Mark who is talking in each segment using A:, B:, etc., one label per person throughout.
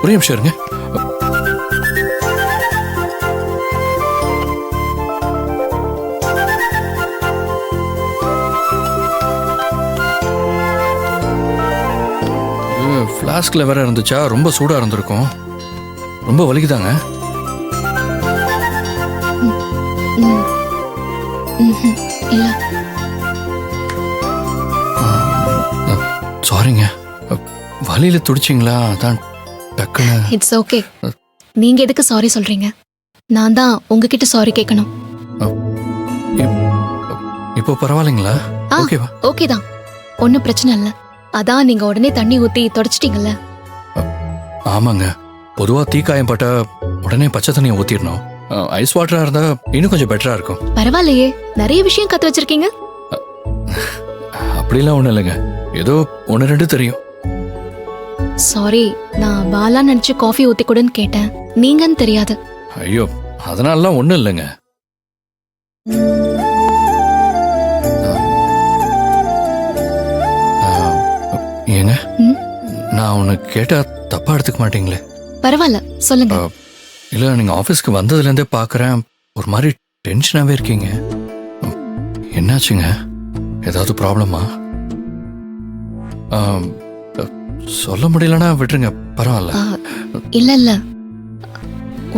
A: ஒரே நிமிஷம் இருங்க. ஃப்ளாஸ்கில் வேற இருந்துச்சா, ரொம்ப சூடாக இருந்திருக்கும். ரொம்ப வலிக்குதாங்க.
B: இல்ல
A: சாரிங்க, வலியில துடிச்சிங்களா? அதான் டக்குன்னு.
B: It's okay. நீங்க எதுக்கு சாரி சொல்றீங்க? நான் தான் உங்ககிட்ட சாரி கேட்கணும்.
A: இப்போ பரவாயில்லைங்களா? ஓகேவா?
B: ஓகே தான், ஒன்றும் பிரச்சனை இல்லை. அதான் நீங்க உடனே தண்ணி ஊத்தி தொடச்சிட்டீங்கல்ல.
A: ஆமாங்க, பொதுவாக தீக்காயம் பட்ட உடனே பச்சை தண்ணியை ஊற்றிடணும். ஐஸ் வாட்டராக இருந்தால் இன்னும் கொஞ்சம் பெட்டராக இருக்கும்.
B: பரவாயில்லையே, நிறைய விஷயம் கத்து வச்சிருக்கீங்க.
A: அப்படிலாம் ஒன்றும் இல்லைங்க, ஏதோ ஒன்று ரெண்டு தெரியும்.
B: சாரி, நான் பாலா நினைச்சு காஃபி ஊத்தி கூடன்னு கேட்டேன், நீங்கன்னு தெரியாது.
A: ஐயோ, அதனாலலாம் ஒன்றும் இல்லைங்க. ஏங்க, நான் உனக்கு கேட்டா தப்பா எடுத்துக்க மாட்டீங்களே?
B: பரவாயில்ல, சொல்லுங்க.
A: இல்லை, நீங்கள் ஆஃபீஸ்க்கு வந்ததுலேருந்தே பார்க்குறேன், ஒரு மாதிரி டென்ஷனாகவே இருக்கீங்க. என்னாச்சுங்க? ஏதாவது ப்ராப்ளமா? சொல்ல முடியலன்னா விட்டுருங்க, பரவாயில்ல.
B: இல்ல இல்ல,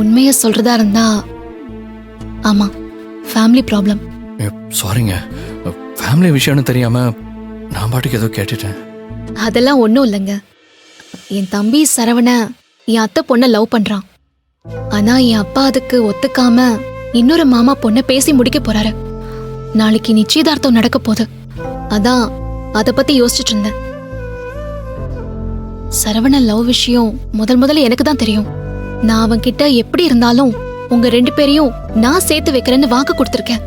B: உண்மைய சொல்றதா இருந்தா ஆமா, ஃபேமிலி ப்ராப்ளம்.
A: சாரிங்க, ஃபேமிலி விஷயம்னு தெரியாம நான் பாட்டுக்கு ஏதோ கேட்டுட்டேன்.
B: அதெல்லாம் ஒன்றும் இல்லைங்க. என் தம்பி சரவண என் அத்தை பொண்ணை லவ் பண்றான். ஆனா என் அப்பா அதுக்கு ஒத்துக்காம இன்னொரு மாமா பொண்ணை பேசி முடிக்க போறாரு. நாளைக்கு நிச்சயதார்த்தம் நடக்க போகுது. அதான் அத பத்தி யோசிச்சுட்டு இருந்தேன். சரவண லவ் விஷயம் முதல்ல எனக்கு தான் தெரியும். நான் அவன் கிட்ட எப்படி இருந்தாலும் உங்க 2 பேரையும் நான் சேர்த்து வைக்கிறேன்னு வாக்கு கொடுத்திருக்கேன்.